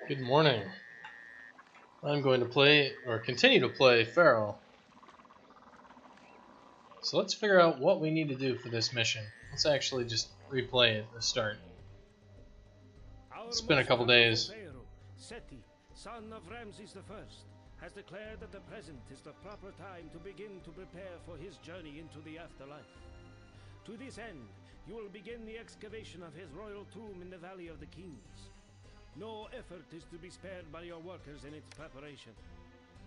Good morning. I'm going to play, or continue to play, Pharaoh. So let's figure out what we need to do for this mission. Let's actually just replay it at the start. It's been a couple days. Pharaoh, Seti, son of Ramses I, has declared that the present is the proper time to begin to prepare for his journey into the afterlife. To this end, you will begin the excavation of his royal tomb in the Valley of the Kings. No effort is to be spared by your workers in its preparation.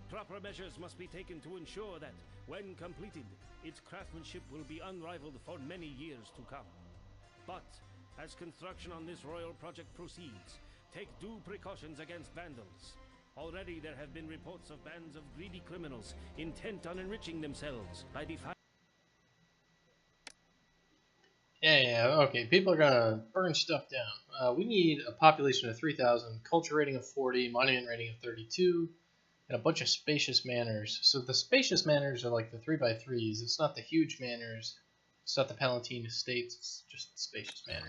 Proper measures must be taken to ensure that, when completed, its craftsmanship will be unrivaled for many years to come. But, as construction on this royal project proceeds, take due precautions against vandals. Already there have been reports of bands of greedy criminals intent on enriching themselves by defying. Yeah, okay. People are gonna burn stuff down. We need a population of 3,000, culture rating of 40, monument rating of 32, and a bunch of spacious manors. So the spacious manors are like the 3x3s. It's not the huge manors. It's not the Palatine estates. It's just the spacious manors.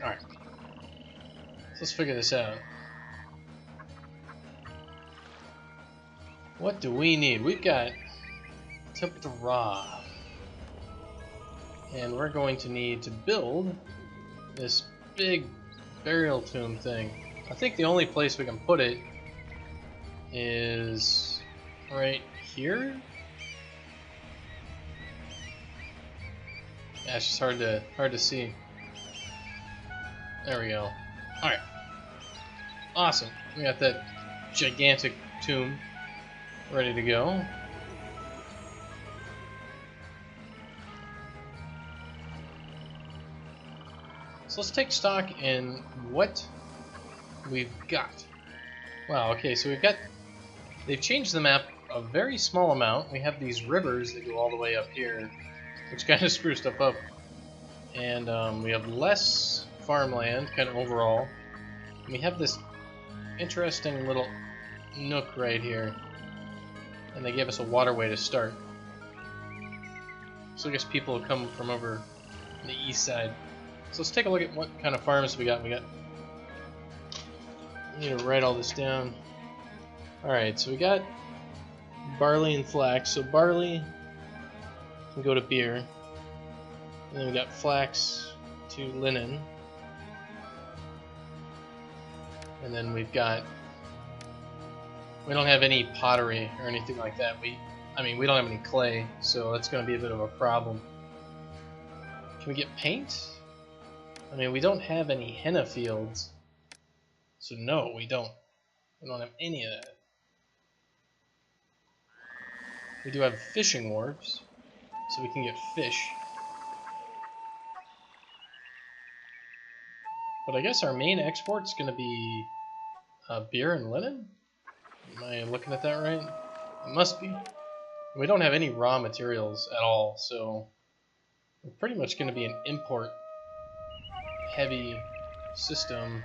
Alright. So let's figure this out. What do we need? We've got temperature raw. And we're going to need to build this big burial tomb thing. I think the only place we can put it is right here. Yeah, it's just hard to see. There we go. Alright. Awesome. We got that gigantic tomb ready to go. So let's take stock in what we've got. Wow, okay, so they've changed the map a very small amount. We have these rivers that go all the way up here, which kind of screws stuff up. And we have less farmland, kind of overall. And we have this interesting little nook right here. And they gave us a waterway to start. So I guess people will come from over the east side. So let's take a look at what kind of farms we got. We need to write all this down. Alright, so we got barley and flax. So barley can go to beer. And then we got flax to linen. And then we don't have any pottery or anything like that. We don't have any clay, so that's going to be a bit of a problem. Can we get paint? I mean, we don't have any henna fields, so no, we don't. We don't have any of that. We do have fishing wharves, so we can get fish. But I guess our main export's going to be beer and linen? Am I looking at that right? It must be. We don't have any raw materials at all, so we're pretty much going to be an import heavy system.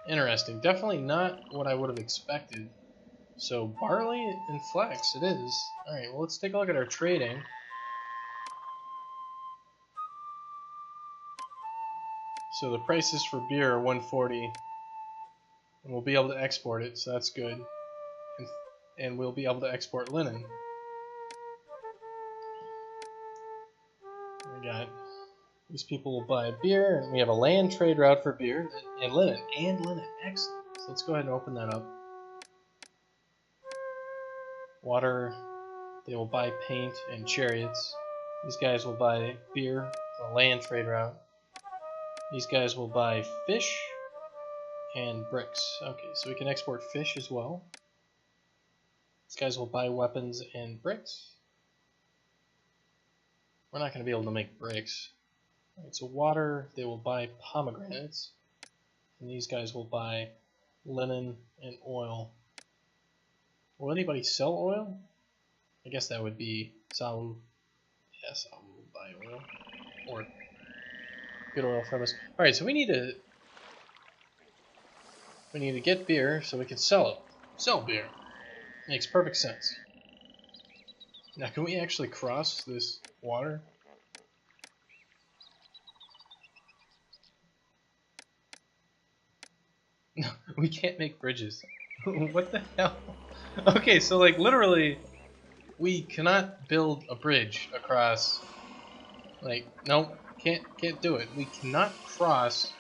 Interesting. Definitely not what I would have expected. So barley and flax it is. Alright, well let's take a look at our trading. So the prices for beer are 140. And we'll be able to export it, so that's good. And we'll be able to export linen. We got these people will buy beer, and we have a land trade route for beer and linen. Excellent. So let's go ahead and open that up. Water, they will buy paint and chariots. These guys will buy beer, a land trade route. These guys will buy fish and bricks. Okay, so we can export fish as well. These guys will buy weapons and bricks. We're not going to be able to make bricks. Alright, so water, they will buy pomegranates. And these guys will buy linen and oil. Will anybody sell oil? I guess that would be Saul. Yes, I will buy oil. Or good oil from us. Alright, so we need to get beer so we can sell it. Sell beer. Makes perfect sense. Now can we actually cross this water? No, we can't make bridges. What the hell? Okay, so like literally, we cannot build a bridge across. Like, no, can't do it. We cannot cross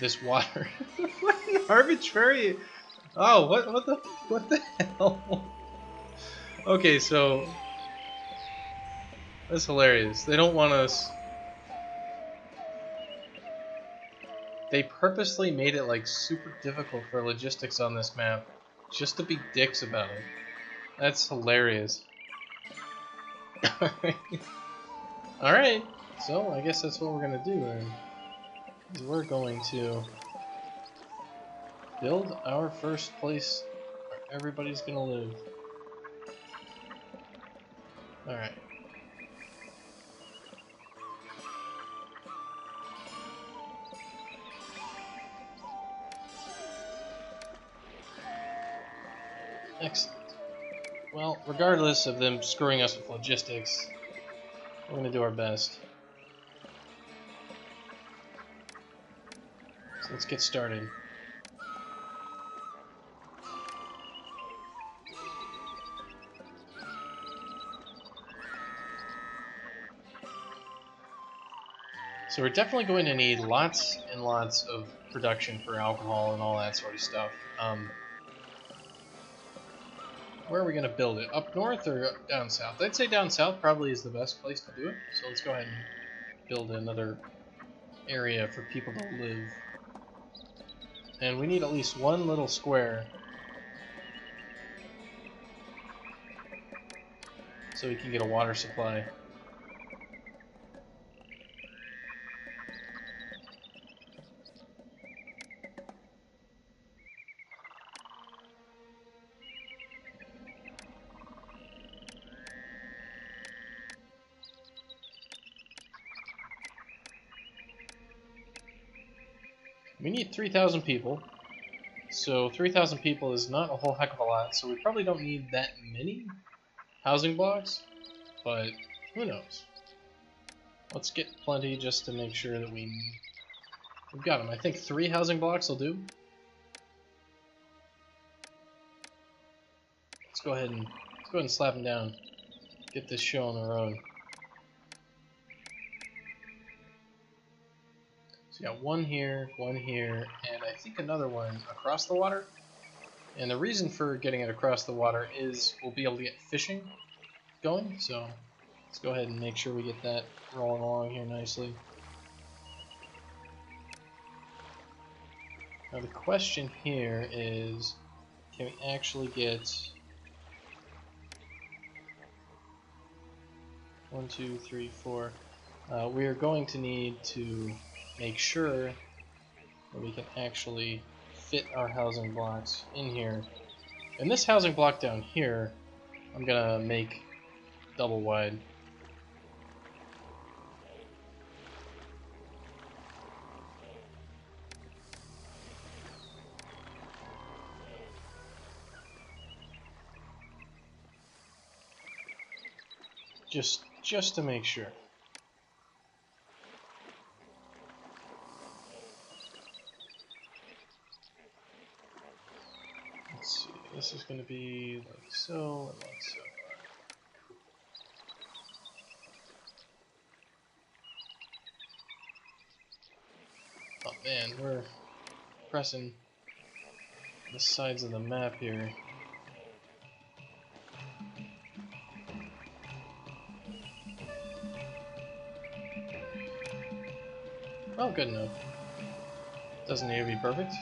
this water. What an arbitrary. Oh, what the hell? Okay, so that's hilarious. They don't want us. They purposely made it like super difficult for logistics on this map, just to be dicks about it. That's hilarious. Alright, so I guess that's what we're gonna do then. Is we're going to build our first place where everybody's gonna live. Alright. Excellent. Well, regardless of them screwing us with logistics, we're gonna do our best. So let's get started. So we're definitely going to need lots and lots of production for alcohol and all that sort of stuff. Where are we going to build it? Up north or down south? I'd say down south probably is the best place to do it. So let's go ahead and build another area for people to live. And we need at least one little square so we can get a water supply. We need 3,000 people, so 3,000 people is not a whole heck of a lot, so we probably don't need that many housing blocks, but who knows. Let's get plenty just to make sure that we've got them. I think 3 housing blocks will do. Let's go ahead and slap them down. Get this show on the road. So you got one here, and I think another one across the water. And the reason for getting it across the water is we'll be able to get fishing going. So let's go ahead and make sure we get that rolling along here nicely. Now the question here is, can we actually get 1, 2, 3, 4? We are going to need to make sure that we can actually fit our housing blocks in here. And this housing block down here, I'm gonna make double wide. Just to make sure. Let's see, this is going to be like so and like so. Oh man, we're pressing the sides of the map here. Oh, good enough. Doesn't need to be perfect.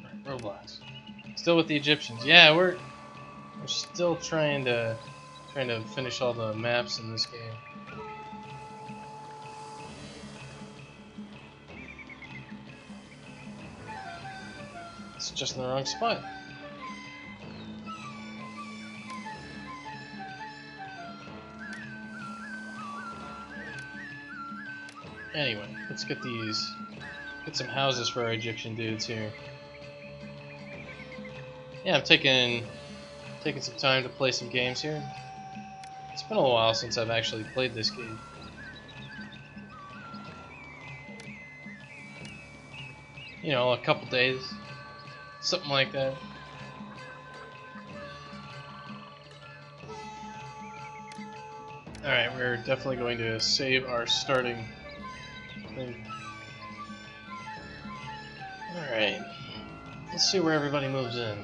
Right, Roblox. Still with the Egyptians. Yeah, we're still trying to finish all the maps in this game. It's just in the wrong spot. Anyway, let's get some houses for our Egyptian dudes here. Yeah, I'm taking some time to play some games here. It's been a while since I've actually played this game. you know, a couple days, something like that. Alright, we're definitely going to save our starting thing. Alright, let's see where everybody moves in.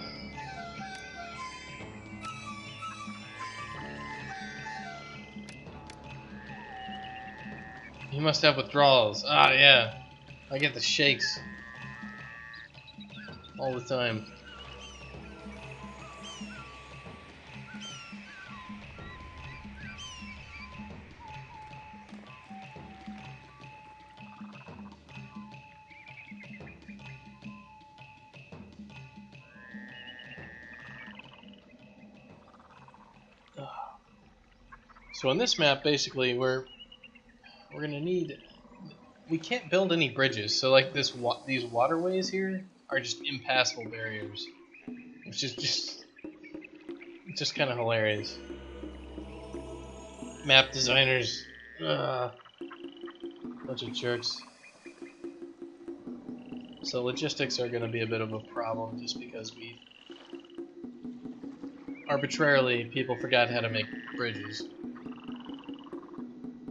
You must have withdrawals. Ah, yeah. I get the shakes all the time. So on this map, basically, we're gonna need. We can't build any bridges, so like these waterways here are just impassable barriers, which is just kind of hilarious. Map designers, bunch of jerks. So logistics are gonna be a bit of a problem, just because we arbitrarily people forgot how to make bridges.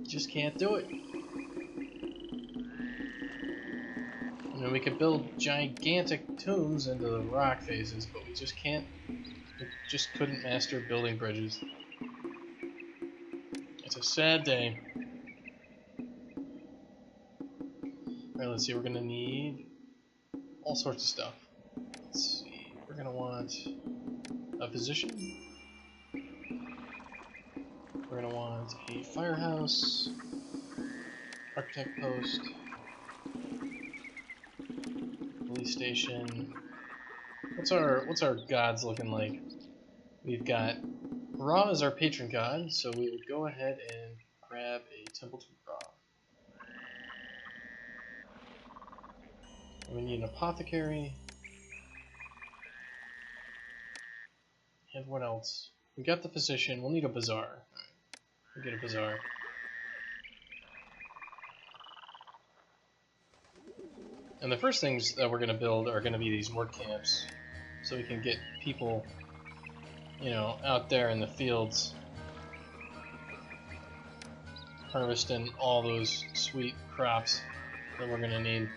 Just can't do it. I mean, we could build gigantic tombs into the rock faces, but we just can't. We just couldn't master building bridges. It's a sad day. Alright, let's see. We're gonna need all sorts of stuff. Let's see. We're gonna want a physician. We're gonna want a firehouse, architect post, police station. What's our gods looking like? We've got Ra as our patron god, so we would go ahead and grab a temple to Ra. And we need an apothecary. And what else? We got the physician. We'll need a bazaar. Alright, we'll get a bazaar. And the first things that we're going to build are going to be these work camps, so we can get people, you know, out there in the fields harvesting all those sweet crops that we're going to need.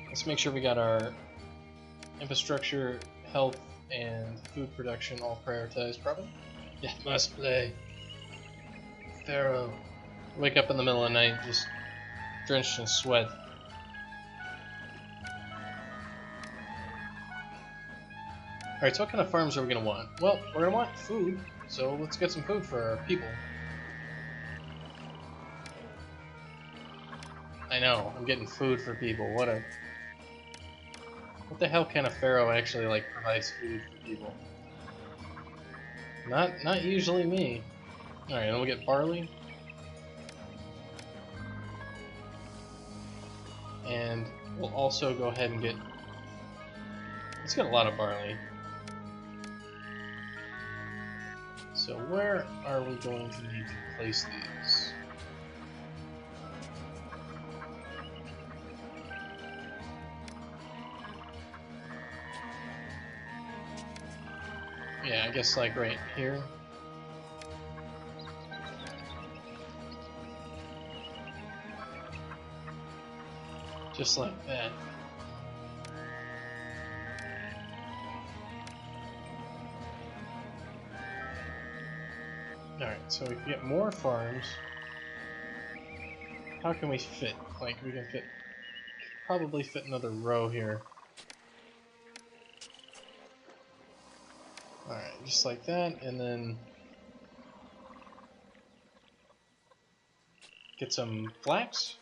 Let's make sure we got our infrastructure, health, and food production all prioritized properly. Yeah, must play. Pharaoh. Wake up in the middle of the night, just drenched in sweat. Alright, so what kind of farms are we going to want? Well, we're going to want food, so let's get some food for our people. I know, I'm getting food for people. What the hell kind of Pharaoh actually like provides food for people? Not usually me. Alright, then we'll get barley. And we'll also go ahead and get... Let's get a lot of barley. So where are we going to need to place these? Yeah, I guess like right here. Just like that. Alright, so we can get more farms. How can we fit? Like, we can fit... Probably fit another row here. Alright, just like that, and then... Get some flax.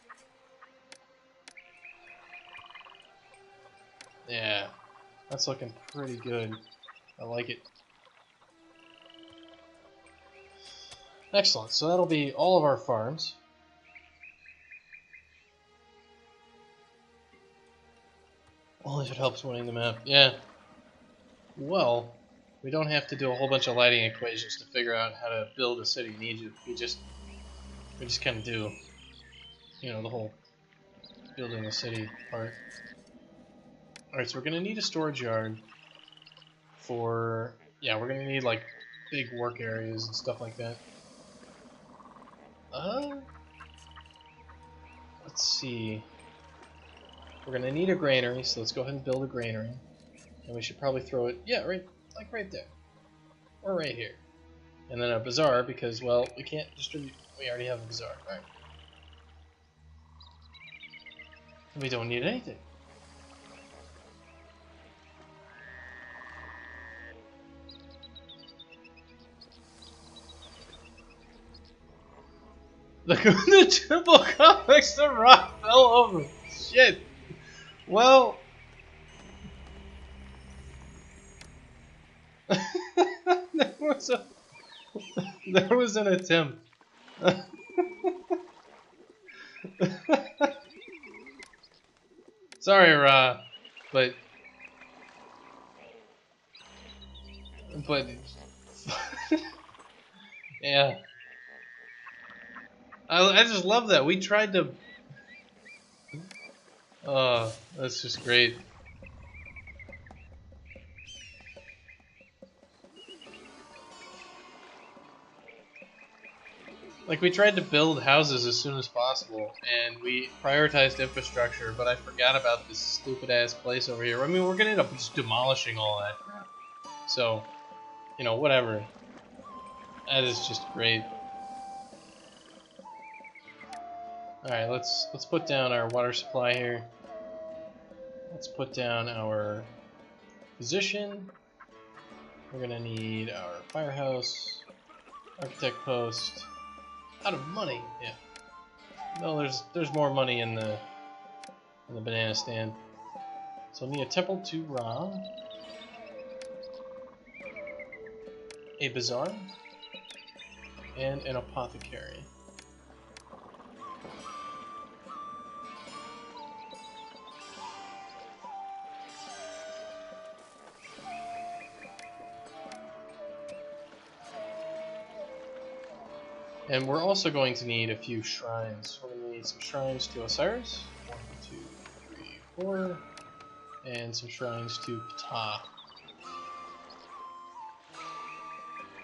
Yeah, that's looking pretty good. I like it. Excellent, so that'll be all of our farms. Only if it helps winning the map. Yeah. Well, We don't have to do a whole bunch of lighting equations to figure out how to build a city in Egypt. We just kind of do, you know, the whole building a city part. Alright, so we're going to need a storage yard for, yeah, we're going to need like big work areas and stuff like that. Let's see. We're going to need a granary, so let's go ahead and build a granary. And we should probably throw it, yeah, right there. Or right here. And then a bazaar, because, well, we can't distribute, we already have a bazaar. Alright. We don't need anything. Look at the temple complex, the rock fell over. Shit. Well. there was an attempt. Sorry, Ra, but yeah. I just love that. We tried to. Oh, that's just great. Like, we tried to build houses as soon as possible, and we prioritized infrastructure, but I forgot about this stupid-ass place over here. I mean, we're gonna end up just demolishing all that crap. So, you know, whatever. That is just great. Alright, let's put down our water supply here. Let's put down our position. We're gonna need our firehouse, architect post. Out of money, yeah. No, there's more money in the banana stand. So we'll need a temple to Ra, a bazaar, and an apothecary. And we're also going to need a few shrines. We're going to need some shrines to Osiris. 1, 2, 3, 4. And some shrines to Ptah.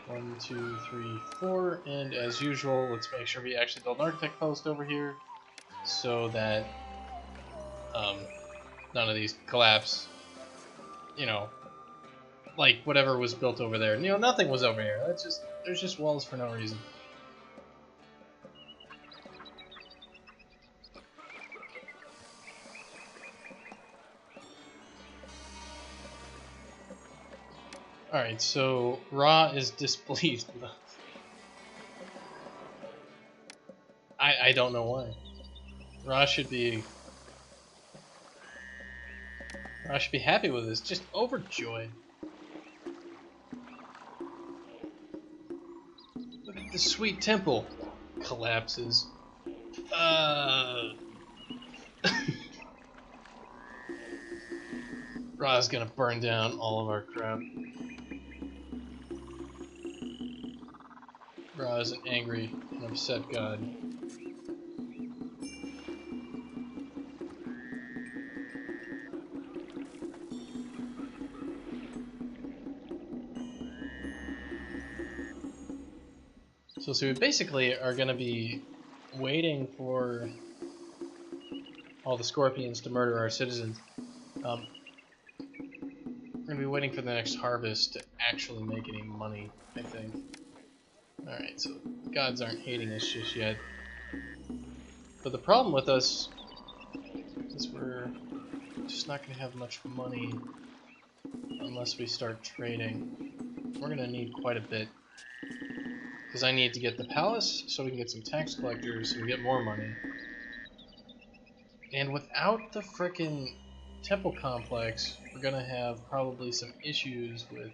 1, 2, 3, 4. And as usual, let's make sure we actually build an architect post over here so that none of these collapse. You know, like whatever was built over there. You know, nothing was over here. There's just walls for no reason. Alright, so Ra is displeased with us. I don't know why. Ra should be happy with this, just overjoyed. Look at this sweet temple. Collapses. Ra's gonna burn down all of our crap. Ra is an angry and upset god. So we basically are going to be waiting for all the scorpions to murder our citizens. We're going to be waiting for the next harvest to actually make any money, I think. Alright, so the gods aren't hating us just yet. But the problem with us is we're just not going to have much money unless we start trading. We're going to need quite a bit. Because I need to get the palace so we can get some tax collectors so we get more money. And without the frickin' temple complex, we're gonna have probably some issues with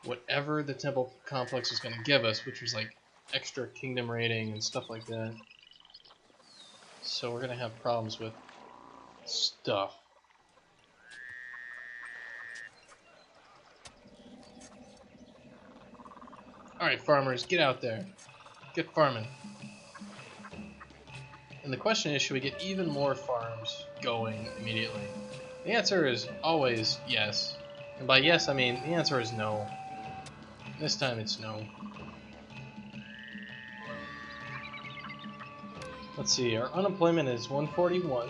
whatever the temple complex is gonna give us, which was like extra kingdom rating and stuff like that. So we're gonna have problems with stuff. Alright, farmers, get out there. Get farming. And the question is, should we get even more farms going immediately? The answer is always yes. And by yes, I mean the answer is no. This time it's no. Let's see, our unemployment is 141.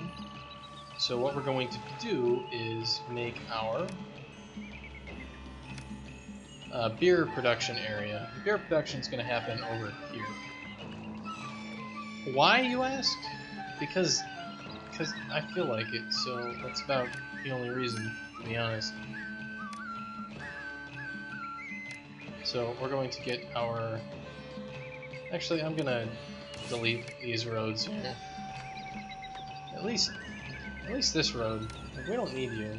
So what we're going to do is make our beer production area. The beer production is going to happen over here. Why, you ask? Because I feel like it, so that's about the only reason, to be honest. So we're going to get our... Actually, I'm going to delete these roads here. At least this road. Like, we don't need you.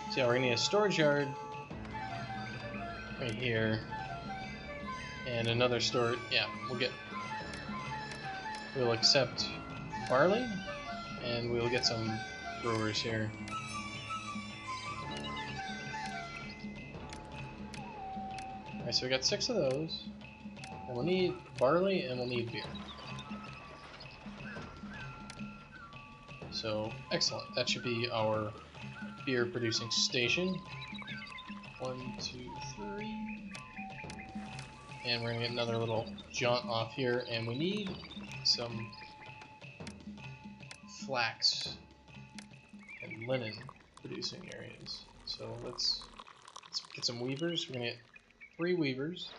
So yeah, we're gonna need a storage yard right here, and another storage. Yeah, we'll accept barley, and we'll get some brewers here. Alright, so we got 6 of those, and we'll need barley and we'll need beer. So excellent. That should be our beer producing station. 1, 2, 3. And we're gonna get another little jaunt off here, and we need some flax and linen producing areas. So let's get some weavers. We're gonna get 3 weavers.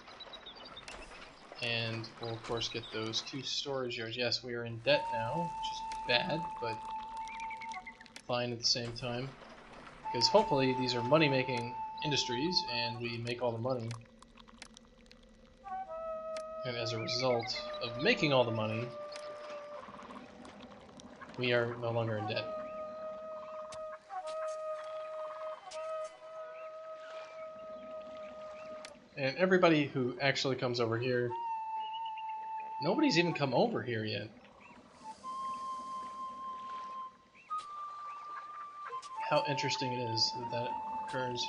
And we'll of course get those 2 storage yards. Yes, we are in debt now, which is bad, but fine at the same time. Because hopefully these are money-making industries, and we make all the money. And as a result of making all the money, we are no longer in debt. And everybody who actually comes over here, nobody's even come over here yet. How interesting it is that that occurs.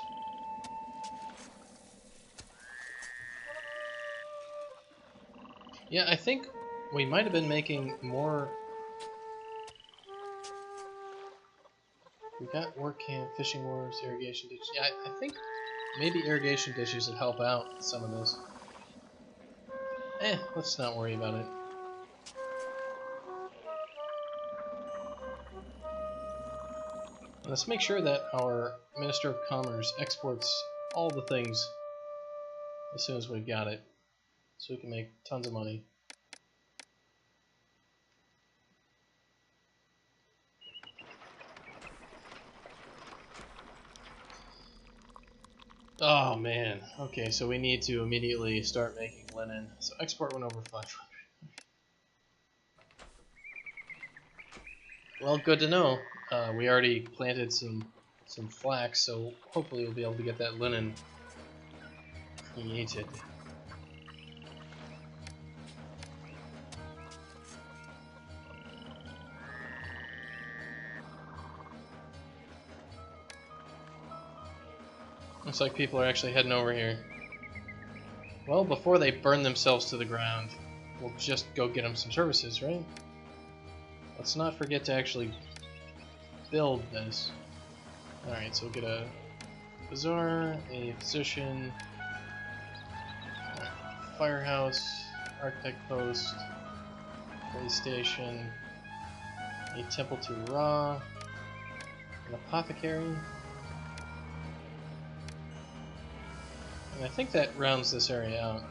Yeah, I think we might have been making more. We got work camp, fishing wharves, irrigation ditches. Yeah, I think maybe irrigation ditches would help out with some of this. Let's not worry about it. Let's make sure that our Minister of Commerce exports all the things as soon as we've got it, so we can make tons of money. Oh man, okay, so we need to immediately start making linen. So export went over 500. Well, good to know. We already planted some flax, so hopefully we'll be able to get that linen created. Looks like people are actually heading over here. Well, before they burn themselves to the ground, we'll just go get them some services, right? Let's not forget to actually build this. Alright, so we'll get a bazaar, a physician, firehouse, architect post, police station, a temple to Ra, an apothecary. And I think that rounds this area out.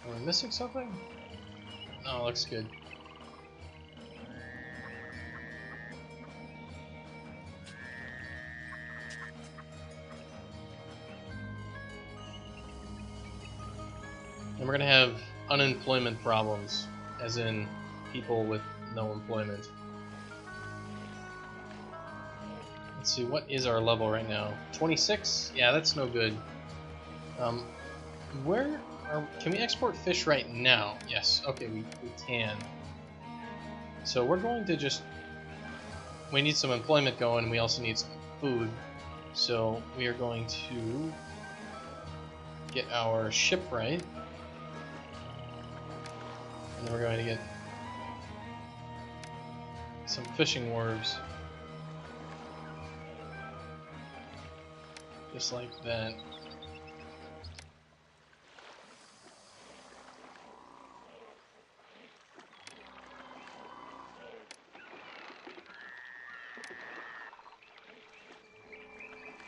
Are we missing something? No, it looks good. And we're going to have unemployment problems, as in people with no employment. Let's see, what is our level right now? 26? Yeah, that's no good. Can we export fish right now? Yes, okay, we can. So we're going to just... We need some employment going, and we also need some food. So we are going to get our shipwright. And then we're going to get some fishing wharves. Just like that.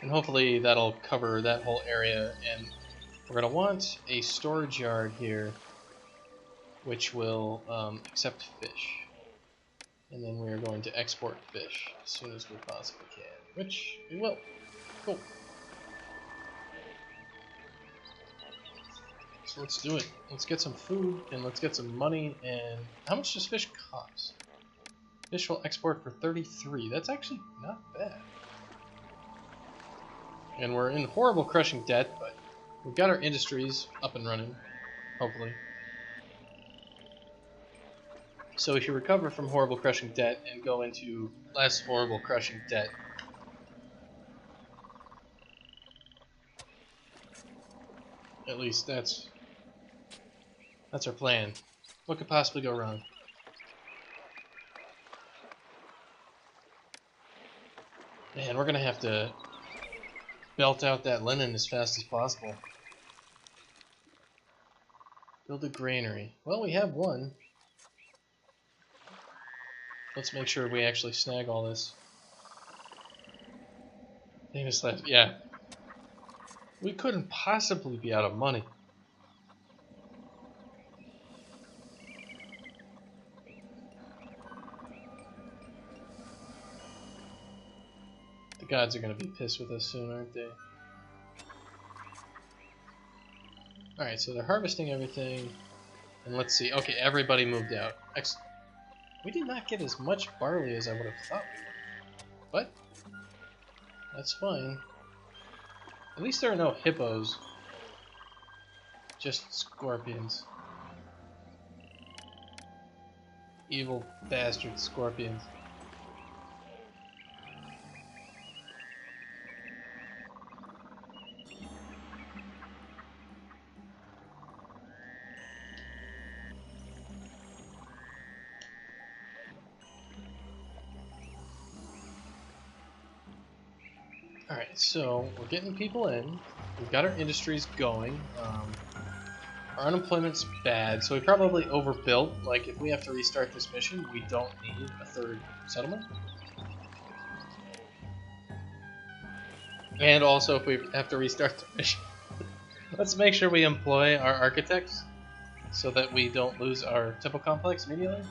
And hopefully that'll cover that whole area, and we're going to want a storage yard here which will accept fish. And then we are going to export fish as soon as we possibly can, which we will. Cool. So let's do it. Let's get some food and let's get some money. And how much does fish cost? Fish will export for 33. That's actually not bad. And we're in horrible crushing debt, but we've got our industries up and running, hopefully. So if you recover from horrible crushing debt and go into less horrible crushing debt, at least that's our plan. What could possibly go wrong? Man, we're gonna have to belt out that linen as fast as possible. Build a granary. Well, we have one. Let's make sure we actually snag all this. Famous last, yeah. We couldn't possibly be out of money. The gods are going to be pissed with us soon, aren't they? Alright, so they're harvesting everything. And let's see. Okay, everybody moved out. We did not get as much barley as I would have thought we would. But that's fine. At least there are no hippos. Just scorpions. Evil bastard scorpions. Alright, so we're getting people in. We've got our industries going. Our unemployment's bad, so we probably overbuilt. Like, if we have to restart this mission, we don't need a third settlement. And also, if we have to restart the mission, let's make sure we employ our architects so that we don't lose our temple complex immediately.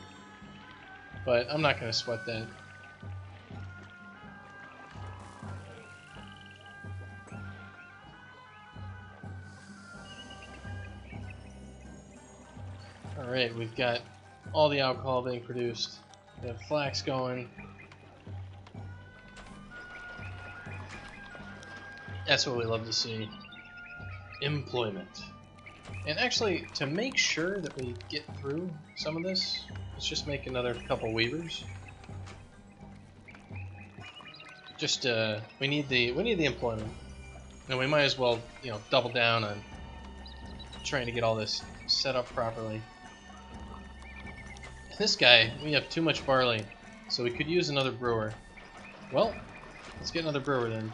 But I'm not going to sweat that. Alright, we've got all the alcohol being produced. We have flax going. That's what we love to see. Employment. And actually, to make sure that we get through some of this, let's just make another couple weavers. Just we need the employment. And we might as well, you know, double down on trying to get all this set up properly. This guy, we have too much barley, so we could use another brewer. Well, let's get another brewer then.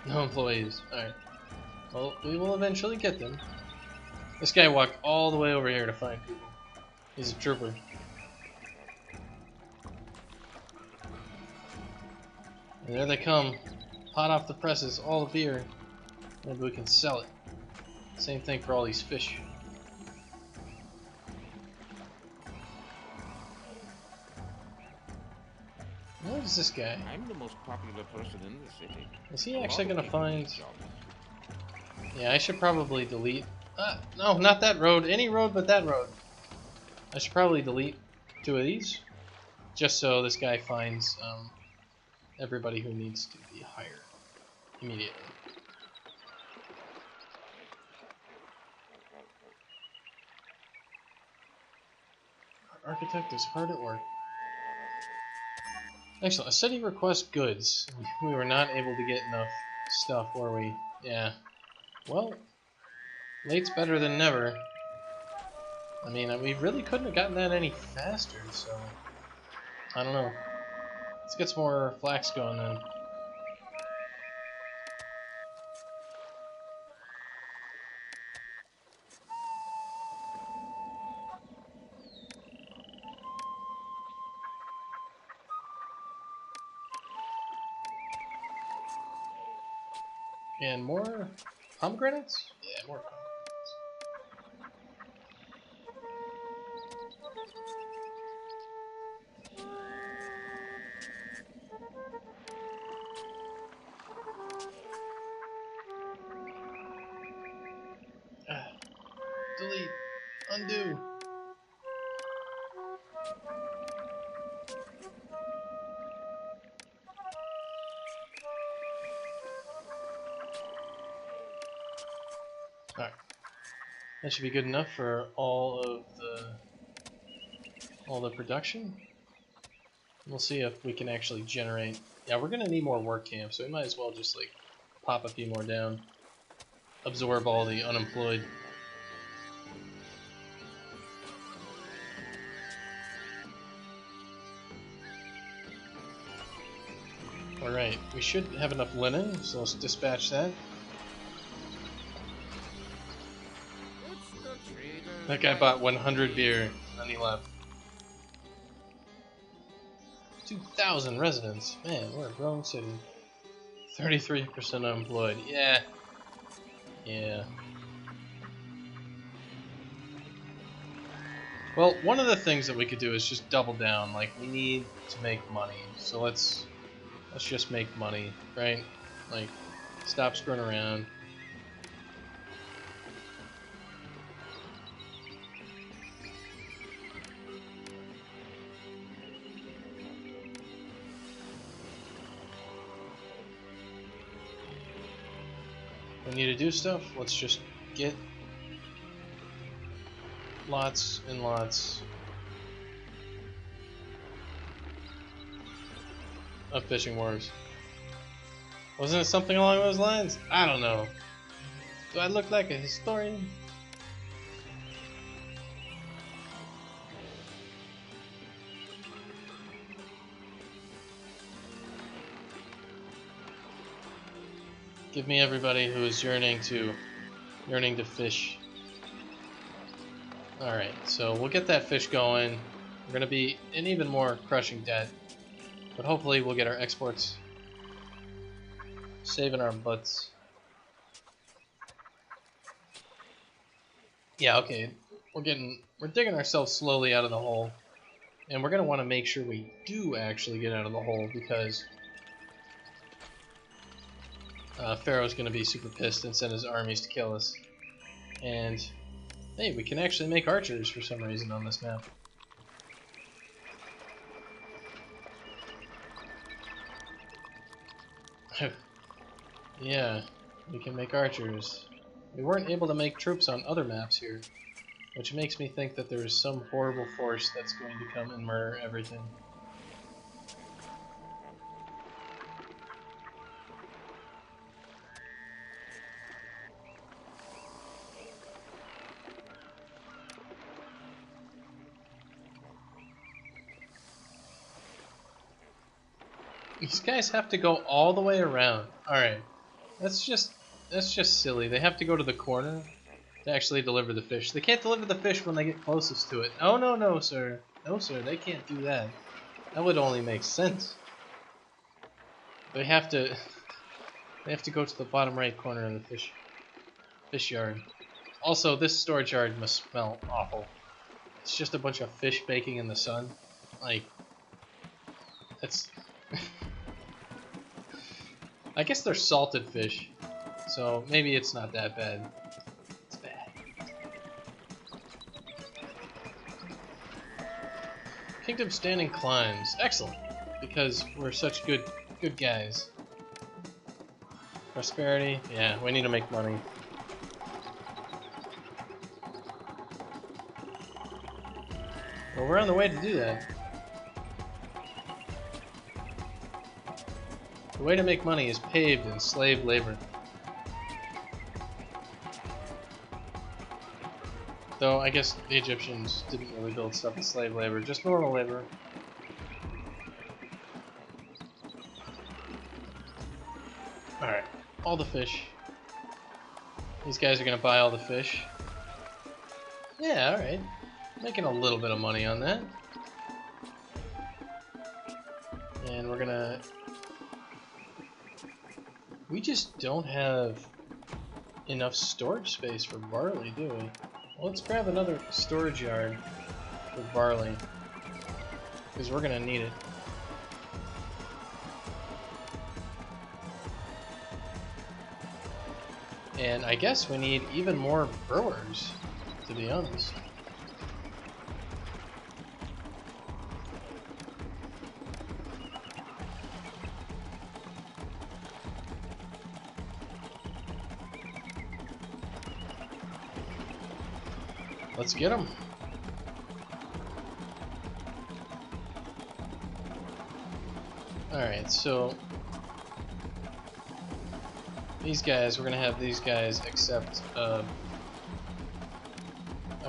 No employees. Alright. Well, we will eventually get them. This guy walked all the way over here to find people. He's a trooper. And there they come. Hot off the presses, all the beer. Maybe we can sell it. Same thing for all these fish. What is this guy? I'm the most popular person in the city. Is he actually gonna find... Yeah, I should probably delete... no, not that road. Any road but that road. I should probably delete 2 of these. Just so this guy finds everybody who needs to be hired. immediately. Our architect is hard at work. Excellent. A city requests goods. We were not able to get enough stuff, were we? Yeah. Well, late's better than never. I mean, we really couldn't have gotten that any faster, so... I don't know. Let's get some more flax going then. And more pomegranates? Yeah, more pomegranates. Delete. Undo. Alright. That should be good enough for all the production. We'll see if we can actually generate. Yeah, we're gonna need more work camps, so we might as well just like pop a few more down. Absorb all the unemployed. Alright, we should have enough linen, so let's dispatch that. That guy bought 100 beer, and he left. 2,000 residents. Man, we're a growing city. 33% unemployed. Yeah. Yeah. Well, one of the things that we could do is just double down. Like, we need to make money. So let's just make money, right? Like, stop screwing around. We need to do stuff. Let's just get lots and lots of fishing wharves. Wasn't it something along those lines? I don't know. Do I look like a historian? Give me everybody who is yearning to fish. Alright, so we'll get that fish going. We're gonna be in even more crushing debt. But hopefully we'll get our exports saving our butts. Yeah, okay. We're digging ourselves slowly out of the hole. And we're gonna want to make sure we do actually get out of the hole, because Pharaoh's gonna be super pissed and send his armies to kill us. And hey, we can actually make archers for some reason on this map. Yeah, we can make archers. We weren't able to make troops on other maps here, which makes me think that there is some horrible force that's going to come and murder everything. These guys have to go all the way around. Alright. That's just silly. They have to go to the corner to actually deliver the fish. They can't deliver the fish when they get closest to it. Oh, no, sir. No, sir, they can't do that. That would only make sense. They have to go to the bottom right corner of the fish yard. Also, this storage yard must smell awful. It's just a bunch of fish baking in the sun. Like, that's... I guess they're salted fish, so maybe it's not that bad. It's bad. Kingdom standing climbs. Excellent, because we're such good guys. Prosperity. Yeah, we need to make money. Well, we're on the way to do that. The way to make money is paved in slave labor. Though, I guess the Egyptians didn't really build stuff in slave labor, just normal labor. Alright, all the fish. These guys are gonna buy all the fish. Yeah, alright. Making a little bit of money on that. And we're gonna... We just don't have enough storage space for barley, do we? Well, let's grab another storage yard for barley, because we're gonna need it. And I guess we need even more brewers, to be honest. Let's get them. Alright, so these guys, we're gonna have these guys accept a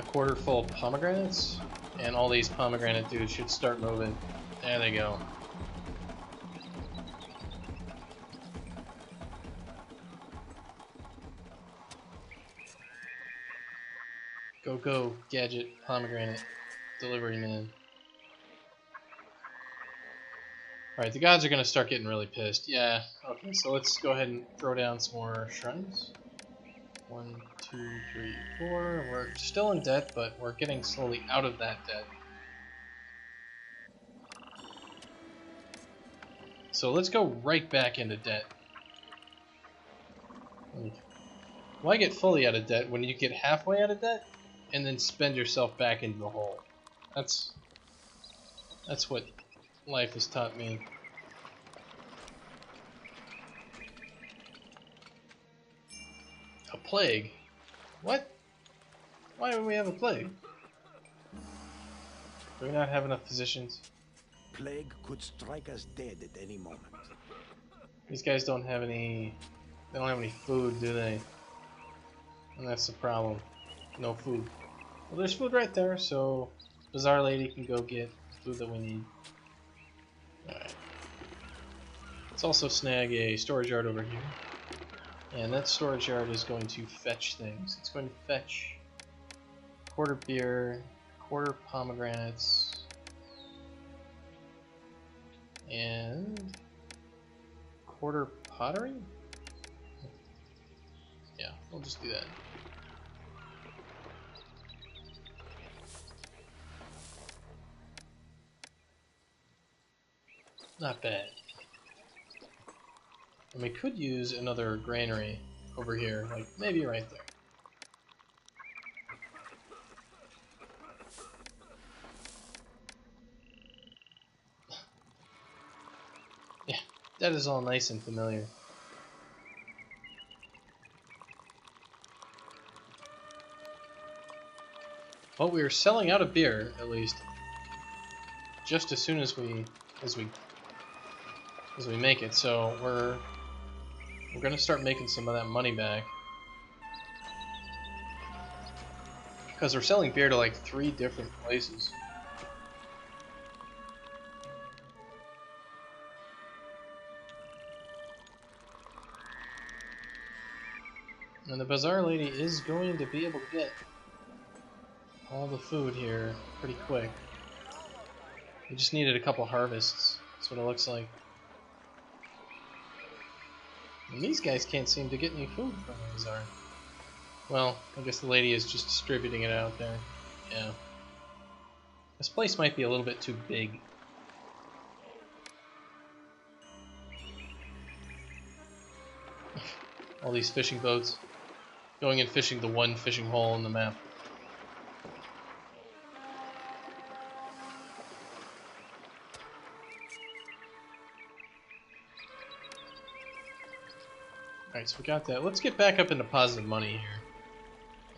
quarter full of pomegranates, and all these pomegranate dudes should start moving. There they go. Go, go, gadget, pomegranate, delivery man. Alright, the gods are going to start getting really pissed. Yeah, okay, so let's go ahead and throw down some more shrines. 1, 2, 3, 4. We're still in debt, but we're getting slowly out of that debt. So let's go right back into debt. Why get fully out of debt when you get halfway out of debt and then spend yourself back into the hole? That's what life has taught me. A plague? What? Why do we have a plague? Do we not have enough physicians? Plague could strike us dead at any moment. These guys don't have any... They don't have any food, do they? And that's the problem. No food. Well, there's food right there, so Bazaar Lady can go get the food that we need. Alright. Let's also snag a storage yard over here. And that storage yard is going to fetch things. It's going to fetch quarter beer, quarter pomegranates, and quarter pottery? Yeah, we'll just do that. Not bad. And we could use another granary over here, like maybe right there. Yeah, that is all nice and familiar. Well, we are selling out of beer, at least, just as soon as we make it. So we're gonna start making some of that money back, because we're selling beer to like 3 different places. And the Bazaar Lady is going to be able to get all the food here pretty quick. We just needed a couple harvests. That's what it looks like. And these guys can't seem to get any food from the bazaar. Well, I guess the lady is just distributing it out there. Yeah. This place might be a little bit too big. All these fishing boats. Going and fishing the one fishing hole in the map. Alright, so we got that. Let's get back up into positive money here.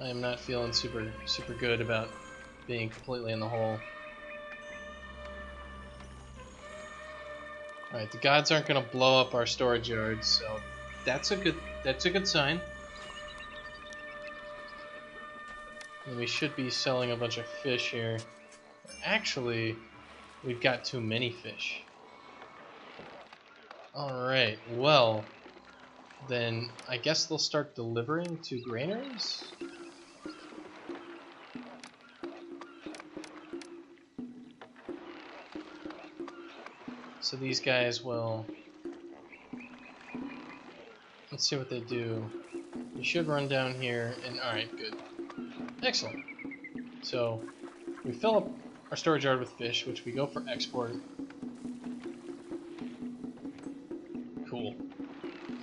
I am not feeling super good about being completely in the hole. Alright, the gods aren't gonna blow up our storage yards, so that's a good sign. And we should be selling a bunch of fish here. Actually, we've got too many fish. Alright, well, then I guess they'll start delivering to granaries? So these guys will... Let's see what they do. You should run down here and... Alright, good. Excellent. So, we fill up our storage yard with fish, which we go for export. Cool.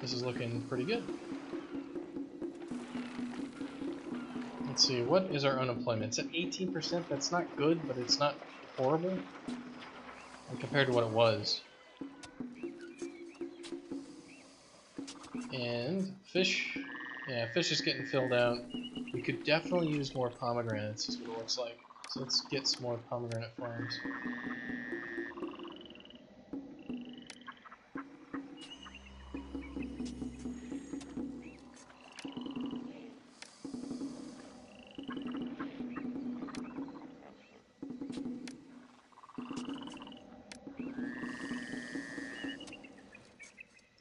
This is looking pretty good. Let's see, what is our unemployment? It's at 18%. That's not good, but it's not horrible compared to what it was. And fish, yeah, fish is getting filled out. We could definitely use more pomegranates, is what it looks like. So let's get some more pomegranate farms.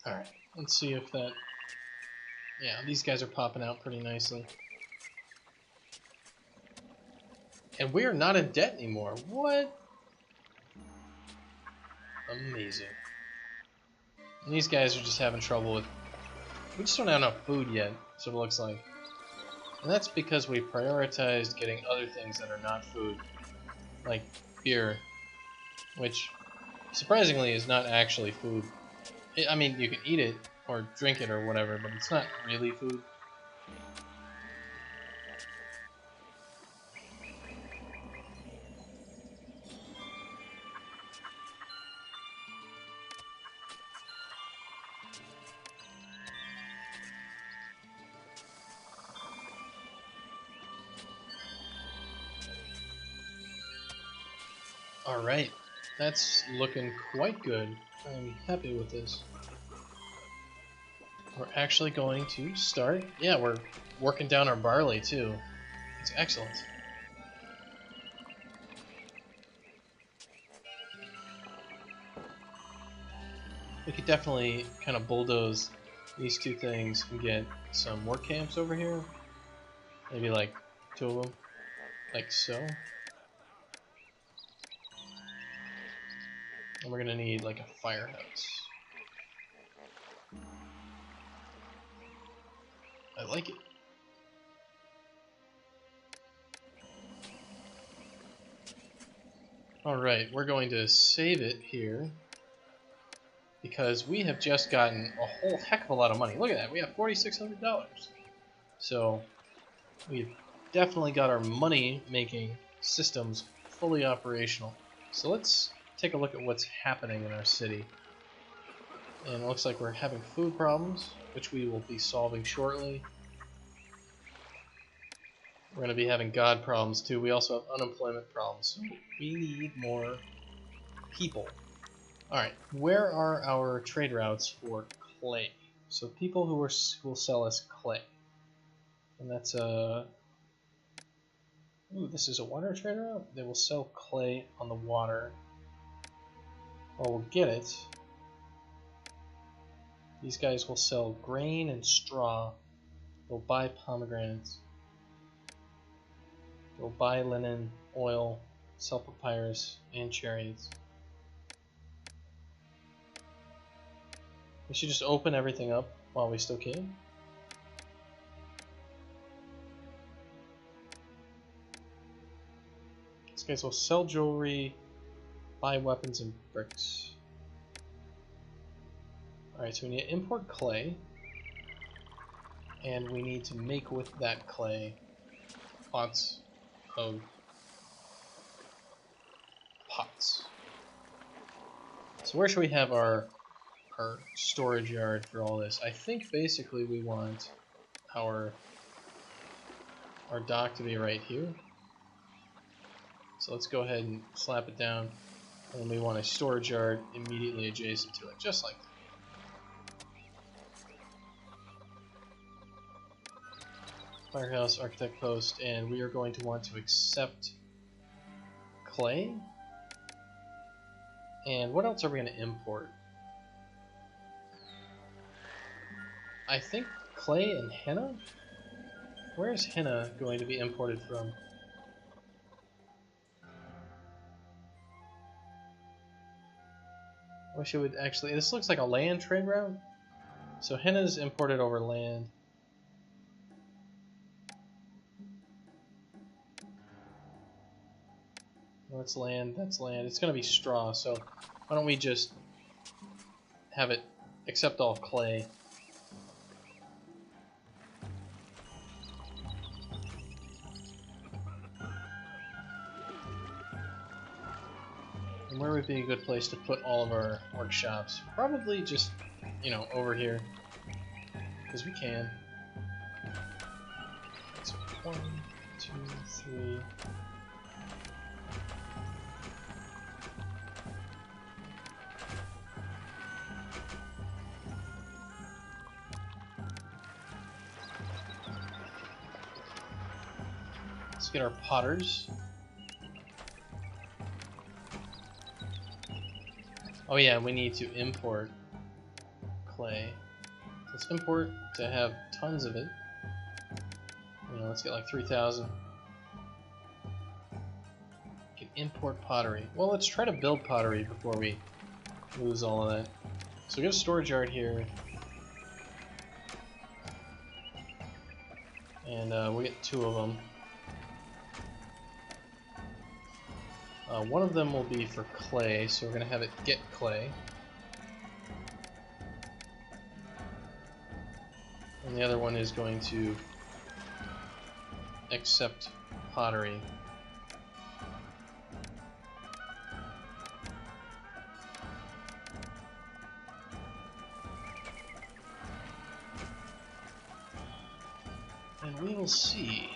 Alright, let's see if that... Yeah, these guys are popping out pretty nicely. And we are not in debt anymore. What? Amazing. And these guys are just having trouble with... We just don't have enough food yet, so it looks like. And that's because we prioritized getting other things that are not food. Like beer. Which, surprisingly, is not actually food. I mean, you can eat it, or drink it, or whatever, but it's not really food. Alright, that's looking quite good. I'm happy with this. We're actually going to start... Yeah, we're working down our barley too. It's excellent. We could definitely kind of bulldoze these two things and get some work camps over here. Maybe like 2 of them. Like so. And we're gonna need like a firehouse. I like it. Alright, we're going to save it here. Because we have just gotten a whole heck of a lot of money. Look at that, we have $4,600. So, we've definitely got our money-making systems fully operational. So let's take a look at what's happening in our city. And it looks like we're having food problems, which we will be solving shortly. We're going to be having God problems too. We also have unemployment problems. So we need more people. Alright, where are our trade routes for clay? So people who will sell us clay. And that's a... Ooh, this is a water trade route? They will sell clay on the water. Well, we'll get it. These guys will sell grain and straw. They'll buy pomegranates. They'll buy linen, oil, sell papyrus, and chariots. We should just open everything up while we still can. These guys will sell jewelry, buy weapons and bricks. Alright, so we need to import clay. And we need to make with that clay lots of pots. So where should we have our our storage yard for all this. I think basically we want our dock to be right here. So let's go ahead and slap it down. And we want a storage yard immediately adjacent to it, just like that. Firehouse, architect post, and we are going to want to accept clay. And what else are we going to import? I think clay and henna? Where is henna going to be imported from? I wish it would actually... This looks like a land trade route. So henna is imported over land. That's land, that's land. It's going to be straw, so why don't we just have it accept all clay. And where would be a good place to put all of our workshops? Probably just, you know, over here. Because we can. So 1, 2, 3... Let's get our potters. Oh yeah, we need to import clay. Let's import to have tons of it. You know, let's get like 3,000. We can import pottery. Well, let's try to build pottery before we lose all of that. So we got a storage yard here. And we'll get 2 of them. One of them will be for clay, so we're going to have it get clay. And the other one is going to accept pottery. And we will see.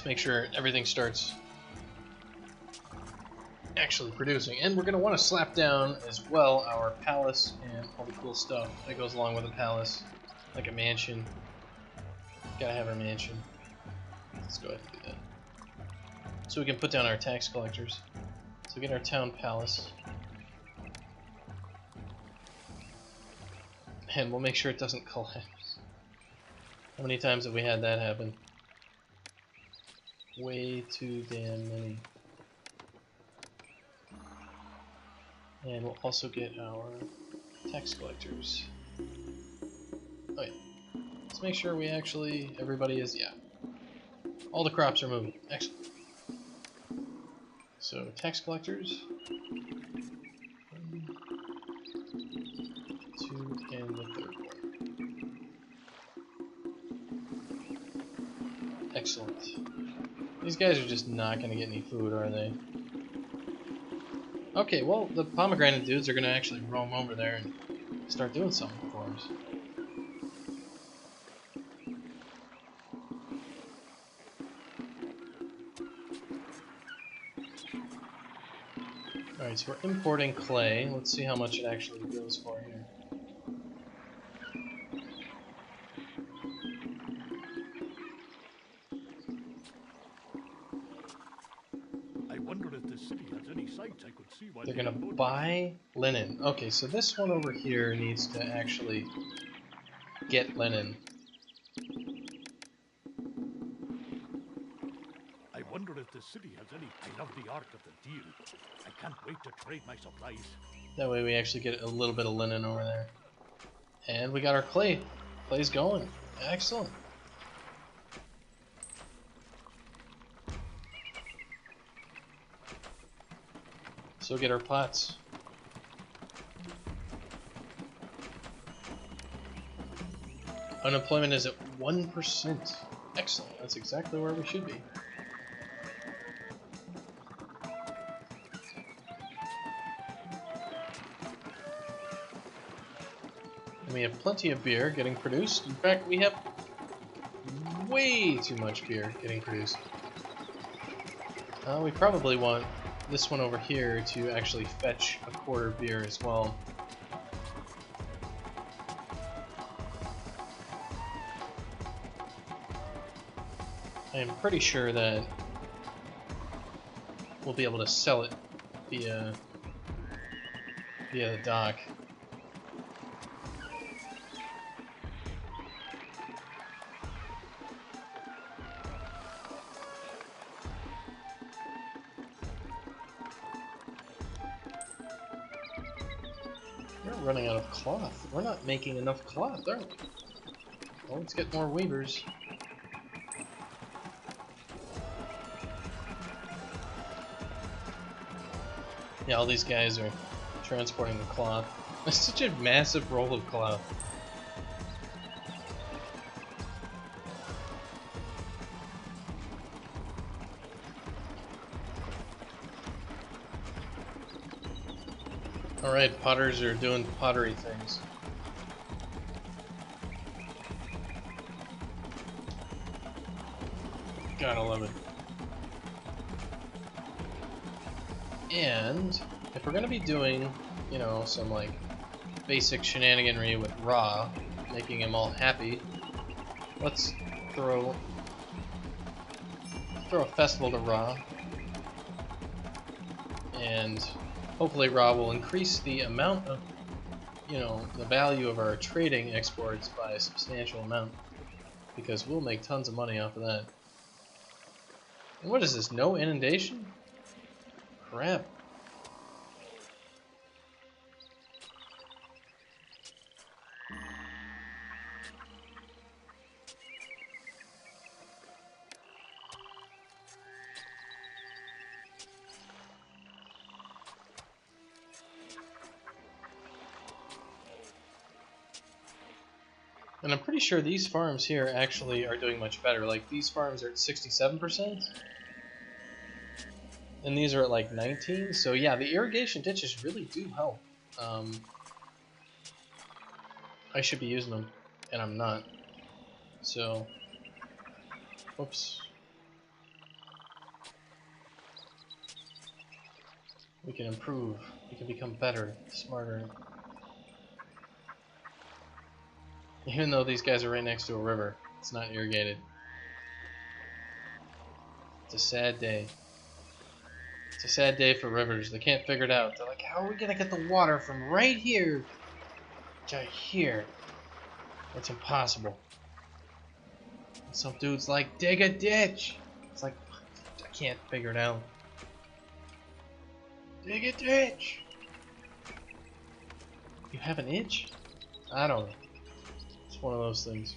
Make sure everything starts actually producing. And we're going to want to slap down as well our palace and all the cool stuff that goes along with a palace, like a mansion. Gotta have our mansion. Let's go ahead and do that. So we can put down our tax collectors. So get our town palace. And we'll make sure it doesn't collapse. How many times have we had that happen? Way too damn many. And we'll also get our tax collectors. Oh yeah. Let's make sure we actually, everybody is, yeah. All the crops are moving. Excellent. So, tax collectors. 1, 2, and the 3rd one. Excellent. These guys are just not going to get any food, are they? Okay, well, the pomegranate dudes are going to actually roam over there and start doing something for us. Alright, so we're importing clay. Let's see how much it actually goes for here. They're gonna buy linen. Okay, so this one over here needs to actually get linen. I wonder if the city has any. I love the art of the deal. I can't wait to trade my supplies. That way we actually get a little bit of linen over there. And we got our clay. Clay's going. Excellent. So get our pots. Unemployment is at 1%. Excellent. That's exactly where we should be. We have plenty of beer getting produced. In fact, we have way too much beer getting produced. We probably want this one over here to actually fetch a quarter beer as well. I am pretty sure that we'll be able to sell it via the dock. We're running out of cloth. We're not making enough cloth, are we? Well, let's get more weavers. Yeah, all these guys are transporting the cloth. It's such a massive roll of cloth. Alright, potters are doing pottery things. Gotta love it. And if we're gonna be doing, you know, some like basic shenaniganry with Ra, making him all happy, let's throw a festival to Ra, and hopefully Ra will increase the amount of, you know, the value of our trading exports by a substantial amount, because we'll make tons of money off of that. And what is this? No inundation? Crap. And I'm pretty sure these farms here actually are doing much better. Like, these farms are at 67%. And these are at like 19, so yeah, the irrigation ditches really do help. I should be using them, and I'm not. So, whoops. We can improve. We can become better, smarter. Even though these guys are right next to a river, it's not irrigated. It's a sad day. It's a sad day for rivers. They can't figure it out. They're like, how are we gonna get the water from right here to here? It's impossible. And some dude's like, dig a ditch. It's like, I can't figure it out. Dig a ditch. You have an itch? I don't know. It's one of those things.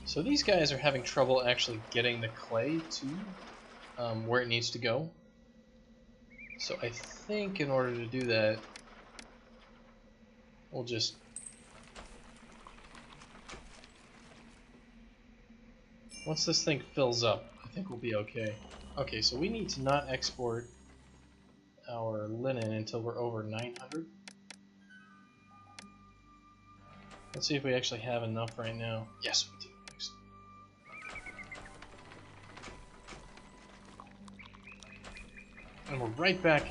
So these guys are having trouble actually getting the clay to where it needs to go. So I think in order to do that, we'll just once this thing fills up, I think we'll be okay. Okay, so we need to not export our linen until we're over 900. Let's see if we actually have enough right now. Yes, we do. And we're right back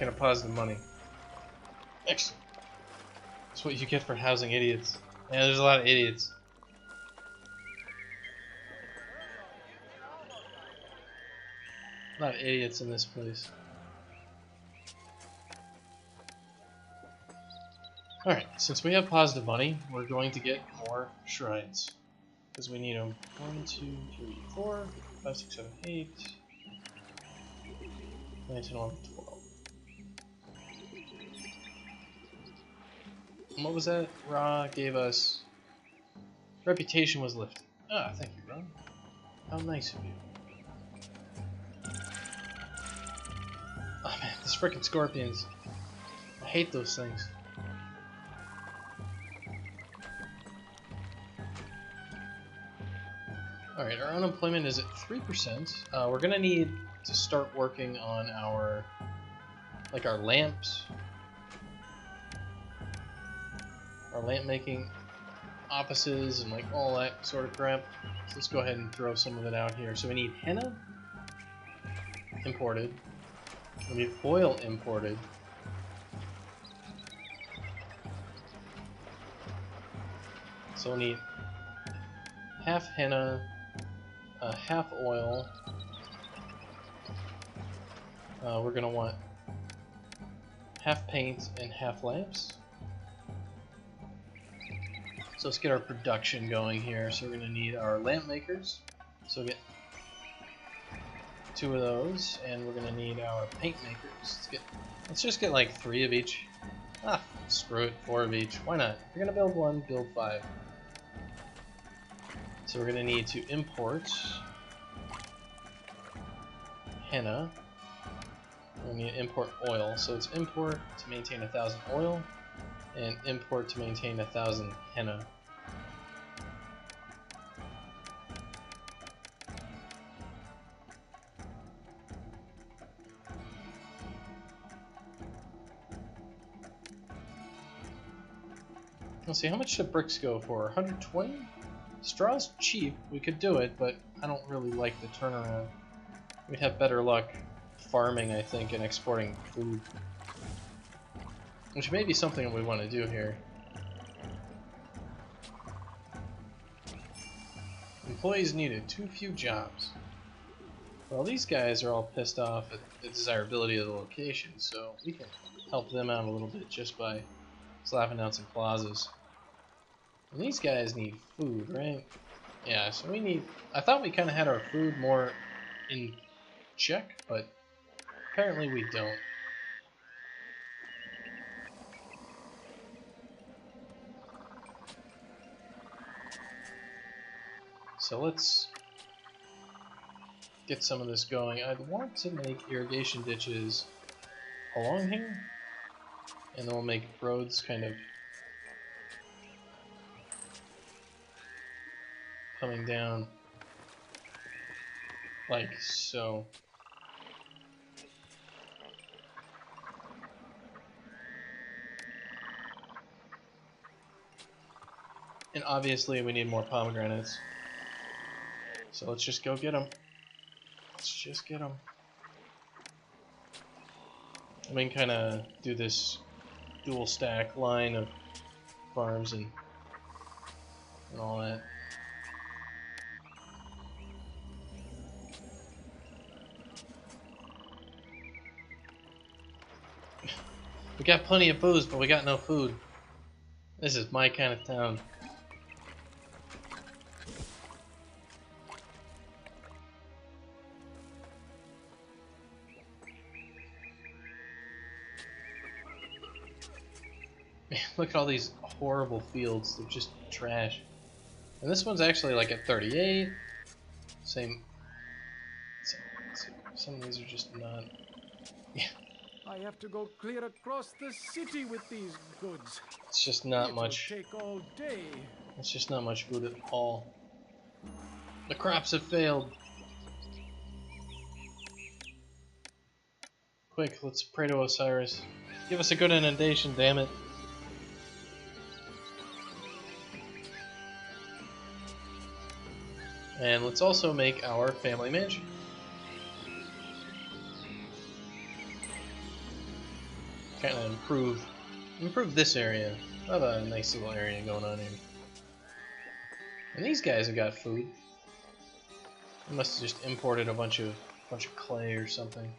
in a positive money. Excellent. That's what you get for housing idiots. Yeah, there's a lot of idiots. A lot of idiots in this place. Alright, since we have positive money, we're going to get more shrines. Because we need them. 1, 2, 3, 4, 5, 6, 7, 8... 9, 10, 11, 12. And what was that? Ra gave us... Reputation was lifted. Ah, thank you, Ra. How nice of you. Oh man, these frickin' scorpions. I hate those things. Alright, our unemployment is at 3%. We're gonna need to start working on our lamps. Our lamp making offices and like all that sort of crap. So let's go ahead and throw some of it out here. So we need henna imported. We need oil imported. So we need half henna, half oil. We're gonna want half paint and half lamps. So let's get our production going here. So we're gonna need our lamp makers. So we'll get 2 of those, and we're gonna need our paint makers. Let's just get like 3 of each. Ah, screw it, 4 of each. Why not? If you're gonna build 1, build 5. So we're gonna need to import henna. We need to import oil. So it's import to maintain 1,000 oil, and import to maintain 1,000 henna. Let's see, how much do bricks go for? 120? Straw's cheap, we could do it, but I don't really like the turnaround. We'd have better luck farming, I think, and exporting food. Which may be something that we want to do here. Employees needed, too few jobs. Well, these guys are all pissed off at the desirability of the location, so we can help them out a little bit just by slapping down some plazas. And these guys need food, right? Yeah, so we need... I thought we kind of had our food more in check, but apparently we don't. So let's get some of this going. I'd want to make irrigation ditches along here, and then we'll make roads kind of coming down like so. And obviously we need more pomegranates. So let's just go get them. Let's just get them. We can kind of do this dual stack line of farms and all that. We got plenty of booze, but we got no food. This is my kind of town. Man, look at all these horrible fields. They're just trash. And this one's actually like at 38. Same. Some of these are just not. Yeah. I have to go clear across the city with these goods. It's just not much. It'll take all day. It's just not much food at all. The crops have failed. Quick, let's pray to Osiris. Give us a good inundation, damn it. And let's also make our family mansion. Kind of improve this area. I have a nice little area going on here. And these guys have got food. They must have just imported a bunch of clay or something.